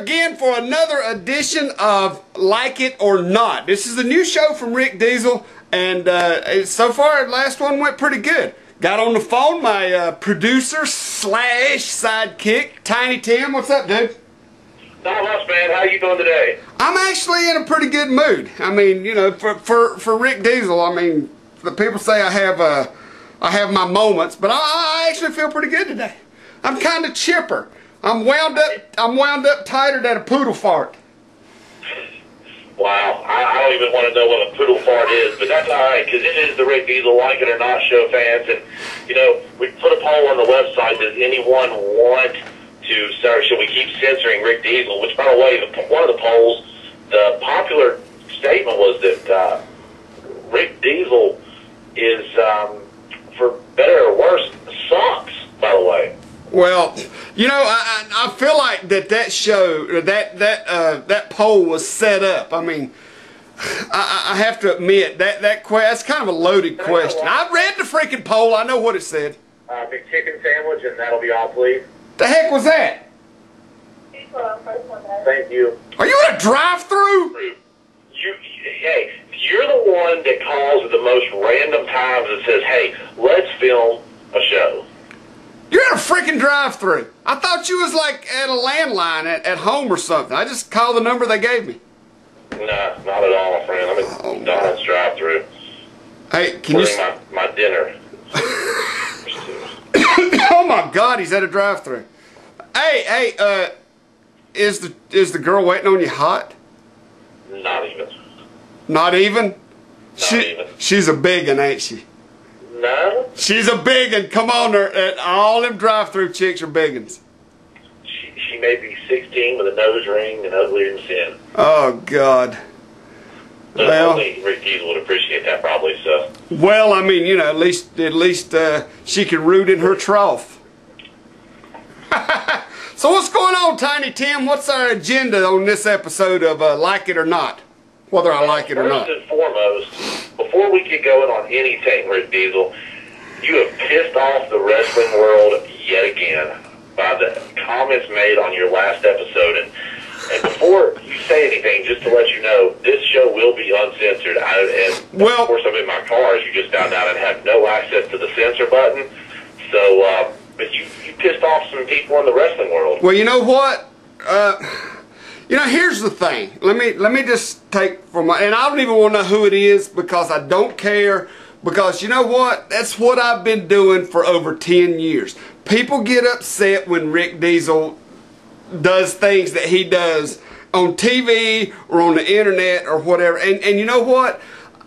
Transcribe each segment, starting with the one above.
again for another edition of Like It or Not. This is a new show from Rick Deezel, and so far the last one went pretty good. Got on the phone my producer slash sidekick, Tiny Tim. What's up, dude? Not much, man. How you doing today? I'm actually in a pretty good mood. I mean, you know, for Rick Deezel, I mean, the people say I have my moments, but I actually feel pretty good today. I'm kind of chipper. I'm wound up tighter than a poodle fart. Wow, I don't even want to know what a poodle fart is, but that's all right, because it is the Rick Deezel Like It or Not show, fans. And, you know, we put a poll on the website. Does anyone want to, should we keep censoring Rick Deezel? Which, by the way, one of the polls, the popular statement was that Rick Deezel is, for better or worse, sucks, by the way. Well, you know, I feel like that show, that poll was set up. I mean, I have to admit, that's kind of a loaded question. I read the freaking poll. I know what it said. Big chicken sandwich, and that'll be all, please. The heck was that? Thank you. Are you in a drive-through? Hey, you're the one that calls at the most random times and says, hey, let's film a show. You're at a freaking drive-through. I thought you was like at a landline at home or something. I just called the number they gave me. Nah, not at all, my friend. I'm in McDonald's drive-through. Hey, can you... my dinner. Oh my God, he's at a drive-through. Hey, is the girl waiting on you hot? Not even. Not even? Not even. She's a big one, ain't she? No. She's a big one. Come on, all them drive-through chicks are big ones. She may be 16 with a nose ring and uglier than sin. Oh God. But well, Rick Deezel would appreciate that probably. So. Well, I mean, you know, at least she can root in her trough. So what's going on, Tiny Tim? What's our agenda on this episode of Like It or Not? Whether I like it or not. First and foremost, before we get going on anything, Rick Deezel, you have pissed off the wrestling world yet again by the comments made on your last episode. And before you say anything, just to let you know, this show will be uncensored. Of course, I'm in my car, as you just found out, and have no access to the censor button. So, but you pissed off some people in the wrestling world. Well, you know what? You know, here's the thing. Let me just take from my, and I don't even want to know who it is because I don't care. Because you know what? That's what I've been doing for over 10 years. People get upset when Rick Deezel does things that he does on TV or on the internet or whatever. And you know what?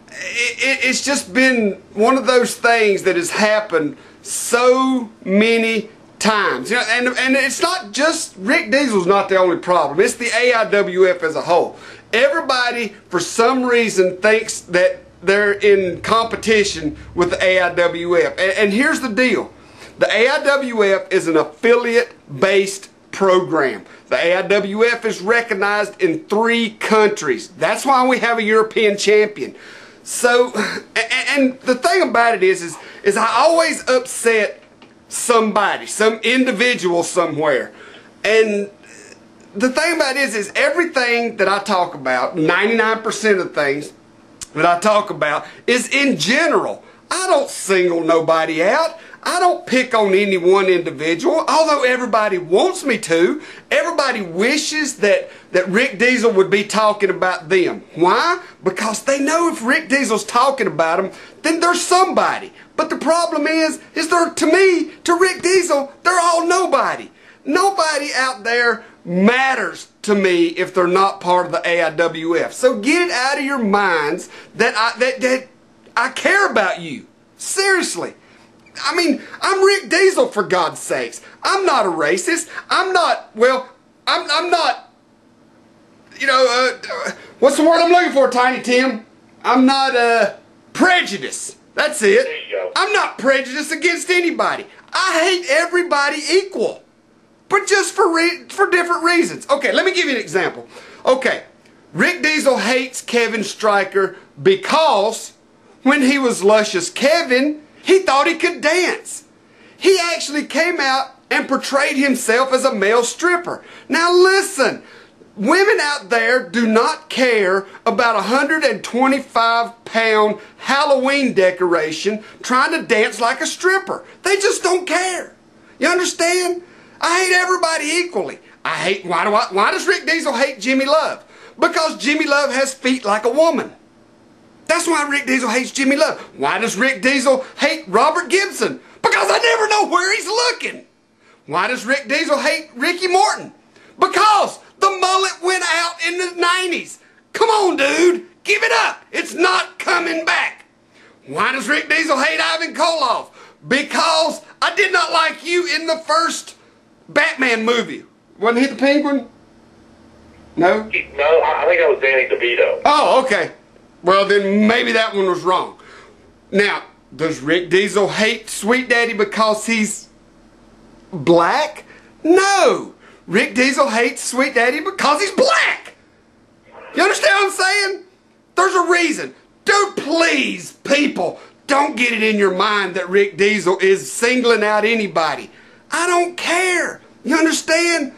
It's just been one of those things that has happened so many times. You know, and it's not just Rick Deezel's not the only problem. It's the AIWF as a whole. Everybody, for some reason, thinks that they're in competition with the AIWF. And here's the deal. The AIWF is an affiliate-based program. The AIWF is recognized in 3 countries. That's why we have a European champion. So, and the thing about it is I always upset somebody, some individual somewhere. And the thing about it is everything that I talk about, 99% of things that I talk about is in general. I don't single nobody out. I don't pick on any one individual, although everybody wants me to. Everybody wishes that Rick Deezel would be talking about them. Why? Because they know if Rick Deezel's talking about them, then they're somebody. But the problem is they're, to me, to Rick Deezel, they're all nobody. Nobody out there matters to me if they're not part of the AIWF. So get it out of your minds that I care about you. Seriously. I mean, I'm Rick Deezel, for God's sakes. I'm not a racist. I'm not, well, I'm not, you know, what's the word I'm looking for, Tiny Tim? I'm not, prejudiced. That's it. There you go. I'm not prejudiced against anybody. I hate everybody equal. But just for different reasons. Okay, let me give you an example. Okay, Rick Deezel hates Kevin Stryker because when he was Luscious Kevin, he thought he could dance. He actually came out and portrayed himself as a male stripper. Now listen, Women out there do not care about a 125-pound Halloween decoration trying to dance like a stripper. They just don't care. You understand? I hate everybody equally. Why does Rick Deezel hate Jimmy Love? Because Jimmy Love has feet like a woman. That's why Rick Deezel hates Jimmy Love. Why does Rick Deezel hate Robert Gibson? Because I never know where he's looking. Why does Rick Deezel hate Ricky Morton? Because the mullet went out in the 90s. Come on, dude. Give it up. It's not coming back. Why does Rick Deezel hate Ivan Koloff? Because I did not like you in the first Batman movie. Wasn't he the Penguin? No? No, I think that was Danny DeVito. Oh, okay. Well, then maybe that one was wrong. Now, does Rick Deezel hate Sweet Daddy because he's black? No. Rick Deezel hates Sweet Daddy because he's black. You understand what I'm saying? There's a reason. Dude, please, people, don't get it in your mind that Rick Deezel is singling out anybody. I don't care. You understand?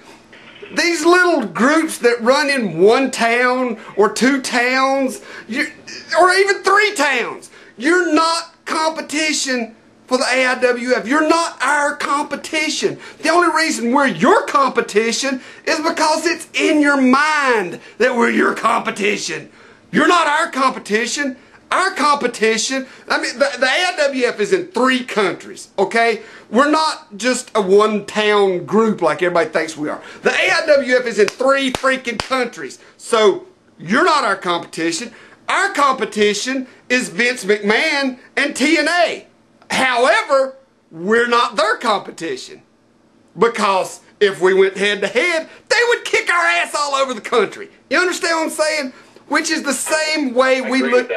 These little groups that run in one town or two towns, or even three towns, you're not competition for the AIWF. You're not our competition. The only reason we're your competition is because it's in your mind that we're your competition. You're not our competition. Our competition, I mean, the AIWF is in 3 countries, okay? We're not just a one-town group like everybody thinks we are. The AIWF is in 3 freaking countries. So, you're not our competition. Our competition is Vince McMahon and TNA. However, we're not their competition. Because if we went head-to-head, they would kick our ass all over the country. You understand what I'm saying? Which is the same way we look...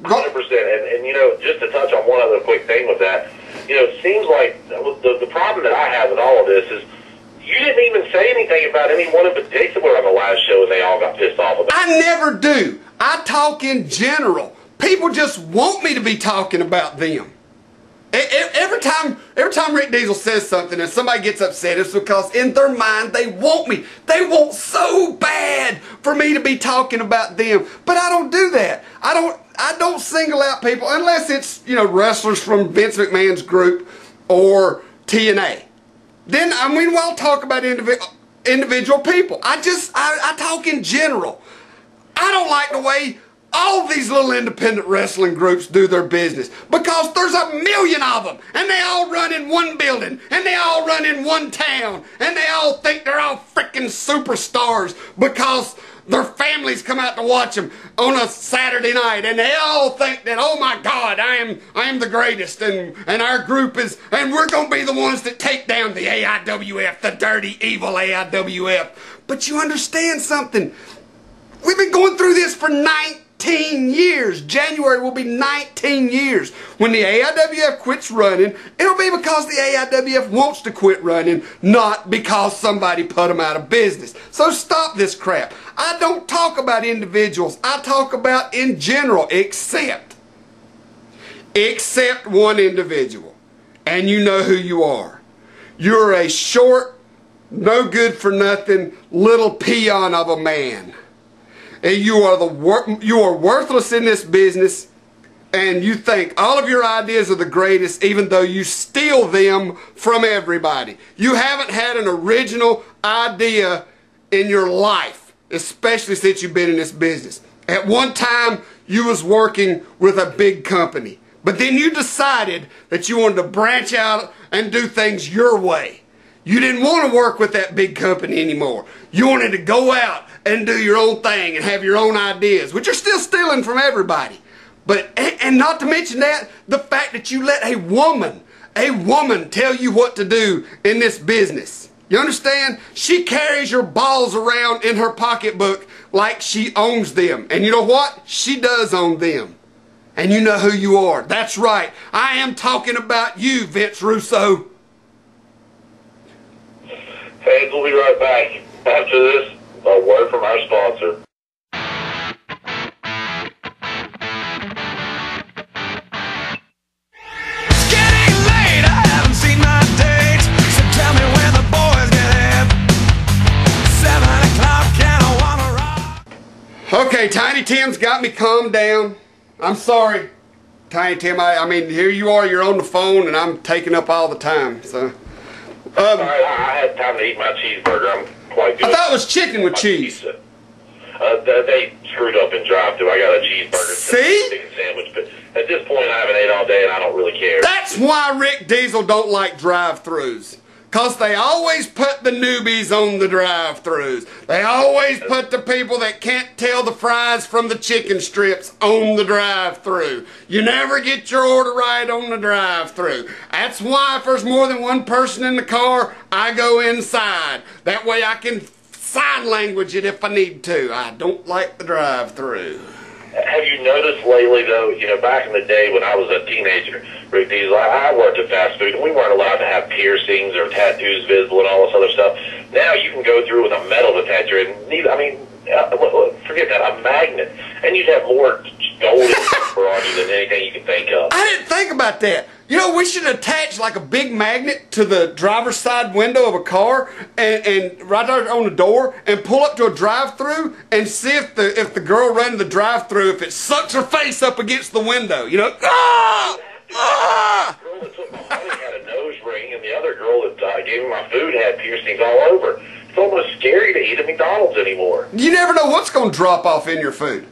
100%. And, you know, just to touch on one other quick thing with that, you know, it seems like the problem that I have with all of this is you didn't even say anything about anyone in particular on the last show and they all got pissed off about it. I never do. I talk in general. People just want me to be talking about them. Every time Rick Deezel says something and somebody gets upset, it's because in their mind they want me. They want so bad for me to be talking about them. But I don't do that. I don't single out people unless it's, you know, wrestlers from Vince McMahon's group or TNA. Then, I mean, I'll talk about individual people. I talk in general. I don't like the way all these little independent wrestling groups do their business because there's a million of them and they all run in one building and they all run in one town and they all think they're all freaking superstars because their families come out to watch them on a Saturday night and they all think that, oh my God, I am the greatest and our group is, and we're going to be the ones that take down the AIWF, the dirty, evil AIWF. But you understand something? We've been going through this for 19 years. January will be 19 years. When the AIWF quits running, it'll be because the AIWF wants to quit running, not because somebody put them out of business. So stop this crap. I don't talk about individuals. I talk about in general, except one individual. And you know who you are. You're a short, no good for nothing, little peon of a man. And you are worthless in this business, and you think all of your ideas are the greatest, even though you steal them from everybody. You haven't had an original idea in your life, especially since you've been in this business. At one time, you was working with a big company, but then you decided that you wanted to branch out and do things your way. You didn't want to work with that big company anymore. You wanted to go out and do your own thing and have your own ideas, which you're still stealing from everybody. But, and not to mention that, the fact that you let a woman tell you what to do in this business. You understand? She carries your balls around in her pocketbook like she owns them. And you know what? She does own them. And you know who you are. That's right. I am talking about you, Vince Russo. Fans, we'll be right back after this. A word from our sponsor. It's getting late, I haven't seen my date. So tell me when the boys get here. 7 o'clock. Okay, Tiny Tim's got me calmed down. I'm sorry, Tiny Tim. I mean, here you are, you're on the phone, and I'm taking up all the time. So, All right, I had time to eat my cheeseburger. I'm quite good. I thought it was chicken with cheese. Pizza. They screwed up in drive-thru. I got a cheeseburger. See? Chicken sandwich, but at this point, I haven't ate all day, and I don't really care. That's why Rick Deezel don't like drive-thrus. Because they always put the newbies on the drive-thrus. They always put the people that can't tell the fries from the chicken strips on the drive-thru. You never get your order right on the drive-thru. That's why if there's more than one person in the car, I go inside. That way I can sign language it if I need to. I don't like the drive-thru. Have you noticed lately, though, you know, back in the day when I was a teenager, Rick Deezel, I worked at fast food, and we weren't allowed to have piercings or tattoos visible and all this other stuff. Now you can go through with a metal detector and, forget that, a magnet, and you'd have more gold on you than anything you can think of. I didn't think about that. You know, we should attach like a big magnet to the driver's side window of a car and right there on the door and pull up to a drive-thru and see if the girl running the drive-thru, if it sucks her face up against the window. You know, ah! Ah! The girl that took my money had a nose ring, and the other girl that gave me my food had piercings all over. It's almost scary to eat at McDonald's anymore. You never know what's going to drop off in your food.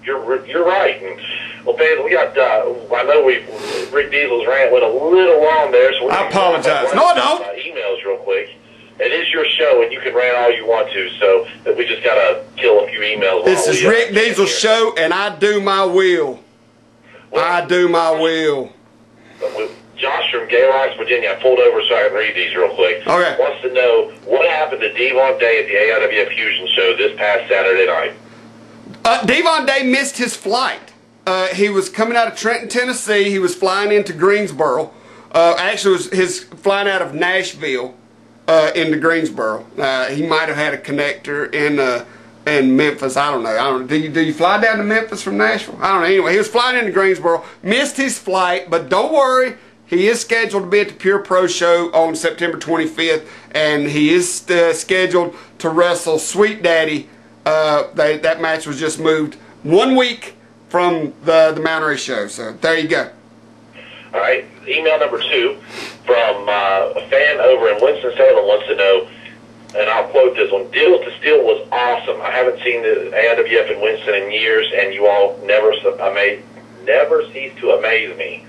You're right. And, well, Ben, we got, I know Rick Deezel's rant went a little long there, so I apologize. No, I don't. Emails real quick. It is your show, and you can rant all you want to, so that we just got to kill a few emails. This is Rick Deezel's show, and I do my will. I do my will. Josh from Gay Rocks, Virginia, I pulled over so I can read these real quick. Okay. Wants to know what happened to Devon Day at the AIWF Fusion show this past Saturday night. Devon Day missed his flight. He was coming out of Trenton, Tennessee. He was flying into Greensboro. Actually, it was his flying out of Nashville into Greensboro. He might have had a connector in Memphis. I don't know. Do you fly down to Memphis from Nashville? I don't know. Anyway, he was flying into Greensboro. Missed his flight, but don't worry. He is scheduled to be at the Pure Pro Show on September 25th, and he is scheduled to wrestle Sweet Daddy. That match was just moved 1 week from the Mount Airy show. So there you go. All right. Email number 2 from a fan over in Winston-Salem wants to know, and I'll quote this one, "Deal to Steel was awesome. I haven't seen the AIWF in Winston in years, and you all never cease to amaze me.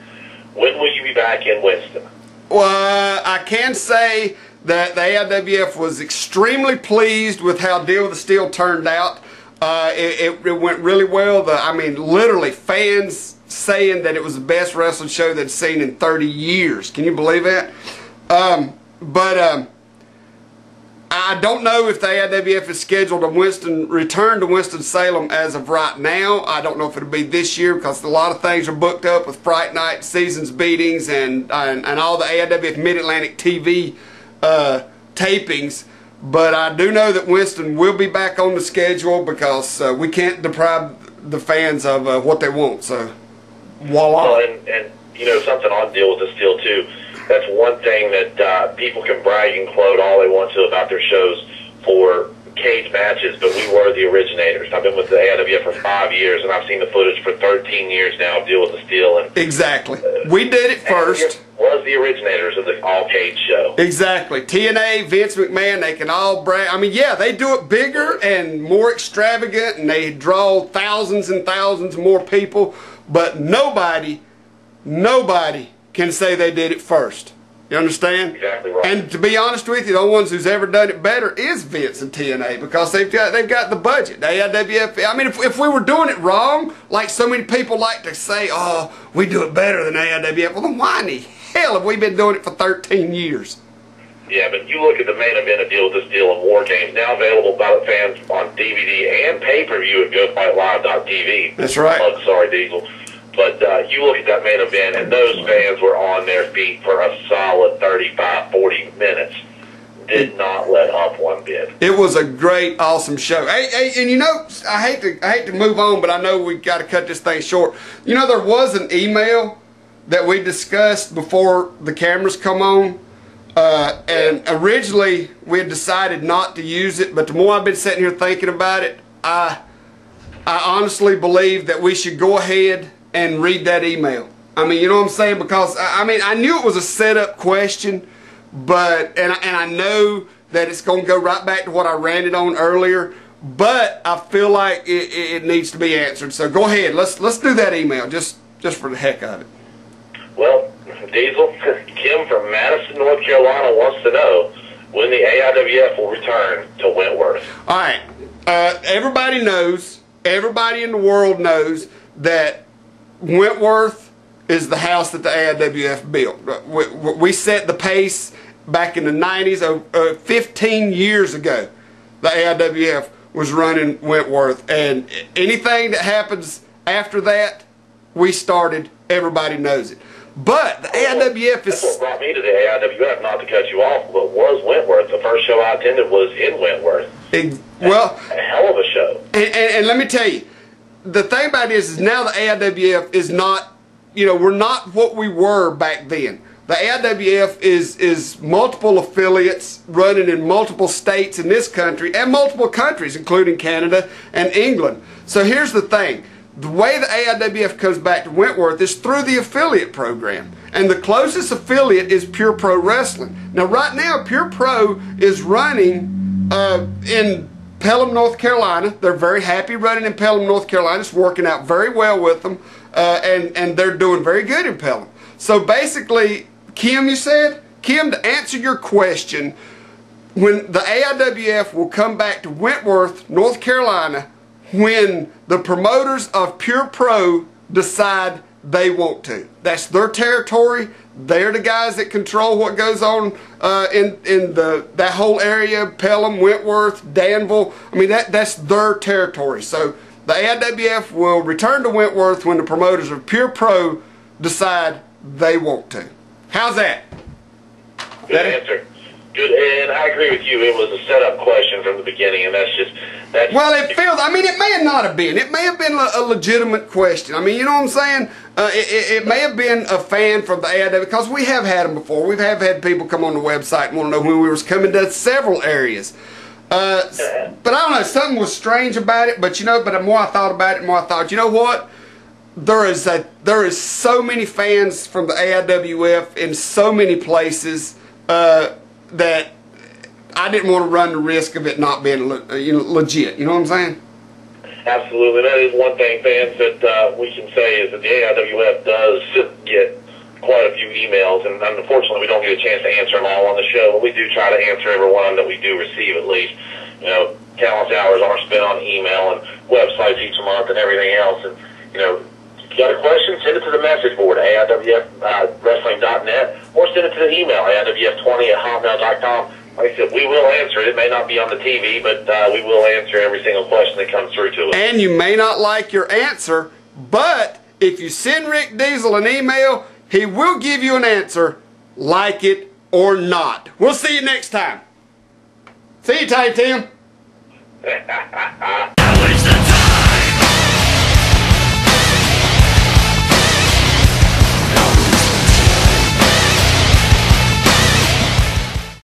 When will you be back in Winston?" Well, I can say that the AIWF was extremely pleased with how Deal with the Steel turned out. It went really well. Literally fans saying that it was the best wrestling show they'd seen in 30 years. Can you believe that? I don't know if the AIWF is scheduled to return to Winston-Salem as of right now. I don't know if it'll be this year because a lot of things are booked up with Fright Night, Seasons Beatings, and all the AIWF Mid-Atlantic TV tapings. But I do know that Winston will be back on the schedule because we can't deprive the fans of what they want. So, voila. Well, and you know, something on Deal with the Steel, too. That's one thing that people can brag and quote all they want to about their shows for cage matches, but we were the originators. I've been with the AIWF for 5 years, and I've seen the footage for 13 years now of Deal with the Steel. And exactly. We did it first. Was the originators of the all-cage show. Exactly. TNA, Vince McMahon, they can all brag. I mean, yeah, they do it bigger and more extravagant, and they draw thousands and thousands more people, but nobody can say they did it first. You understand? Exactly right. And to be honest with you, the only ones who's ever done it better is Vince and TNA because they've got the budget. The AIWF. I mean, if we were doing it wrong, like so many people like to say, oh, we do it better than AIWF. Well, then why in the hell have we been doing it for 13 years? Yeah, but you look at the main event of Deal with the Steel and War Games, now available by the fans on DVD and pay-per-view at GoFightLive.tv. That's right. Oh, sorry, Diesel. But you look at that main event, and those fans were on their feet for a solid 35, 40 minutes. Did not let up one bit. It was a great, awesome show. Hey, and you know, I hate to move on, but I know we got to cut this thing short. You know, there was an email that we discussed before the cameras come on, and originally we had decided not to use it. But the more I've been sitting here thinking about it, I honestly believe that we should go ahead and read that email. I mean, you know what I'm saying? Because, I mean, I knew it was a setup question, but, and I know that it's going to go right back to what I ranted on earlier, but I feel like it needs to be answered. So go ahead, let's do that email, just for the heck of it. Well, Deezel, Kim from Madison, North Carolina wants to know when the AIWF will return to Wentworth. All right, everybody knows, everybody in the world knows that Wentworth is the house that the AIWF built. We set the pace back in the 90s, 15 years ago. The AIWF was running Wentworth, and anything that happens after that, we started, everybody knows it. But the AIWF is... That's what brought me to the AIWF, not to cut you off, but was Wentworth. The first show I attended was in Wentworth. Well... A hell of a show. And let me tell you, the thing about it is now the AIWF is not, you know, we're not what we were back then. The AIWF is multiple affiliates running in multiple states in this country and multiple countries, including Canada and England. So here's the thing. The way the AIWF comes back to Wentworth is through the affiliate program. And the closest affiliate is Pure Pro Wrestling. Now right now, Pure Pro is running in Pelham, North Carolina. They're very happy running in Pelham, North Carolina. It's working out very well with them. And they're doing very good in Pelham. So basically, Kim, you said? Kim, to answer your question, when the AIWF will come back to Wentworth, North Carolina, when the promoters of Pure Pro decide they want to. That's their territory. They're the guys that control what goes on in that whole area, Pelham, Wentworth, Danville. I mean, that's their territory. So the AIWF will return to Wentworth when the promoters of Pure Pro decide they want to. How's that? Good answer. Good, and I agree with you. It was a setup question from the beginning, and that's... Well, it feels... I mean, it may not have been. It may have been a legitimate question. I mean, you know what I'm saying? It may have been a fan from the AIW, because we have had them before. We have had people come on the website and want to know when we was coming to several areas. But I don't know, something was strange about it. But you know, but the more I thought about it, the more I thought, you know what? There is so many fans from the AIWF in so many places that I didn't want to run the risk of it not being legit. You know what I'm saying? Absolutely. That is one thing, fans, that we can say is that the AIWF does get quite a few emails, and unfortunately we don't get a chance to answer them all on the show, but we do try to answer every one that we do receive at least. You know, countless hours are spent on email and websites each month and everything else, and, you know, if you got a question, send it to the message board, AIWFwrestling.net, or send it to the email, AIWF20@hotmail.com. Like I said, we will answer it. It may not be on the TV, but we will answer every single question that comes through to us. And you may not like your answer, but if you send Rick Deezel an email, he will give you an answer, like it or not. We'll see you next time. See you, Ty Tim.